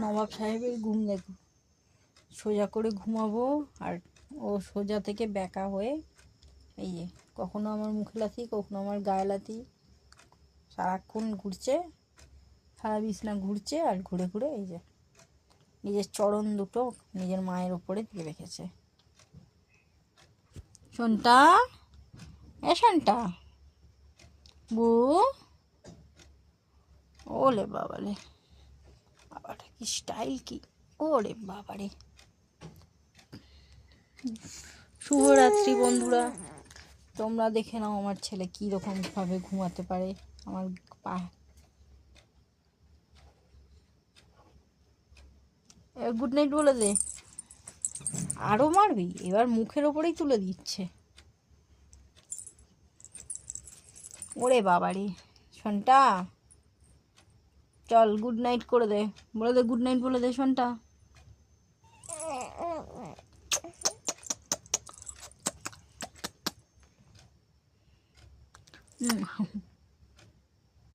নবাব সাহেবের ঘুম দেখো, সোজা করে ঘুমাবো আর ও সোজা থেকে ব্যাকা হয়ে এই যে কখনো আমার মুখে লাথি, কখনো আমার গায়ে লাথি, সারাক্ষণ ঘুরছে, সারা বিছনা ঘুরছে আর ঘুরে ঘুরে এই যে নিজের চরণ দুটো নিজের মায়ের ওপরে দিয়ে রেখেছে। শোনটা, এ শোনটা, বু, ওলে বাবারে, বাবাটা কি স্টাইল কি, ওরে বাবারে। শুভরাত্রি বন্ধুরা, তোমরা দেখে নাও আমার ছেলে কীরকমভাবে ঘুমাতে পারে। আমার পা গুড নাইট বলে দে। আরও মারবি? এবার মুখের ওপরেই তুলে দিচ্ছে। ওরে বাবারে শোনটা, চল গুড নাইট করে দে, বলে দে গুড নাইট বলে দে শোনটা।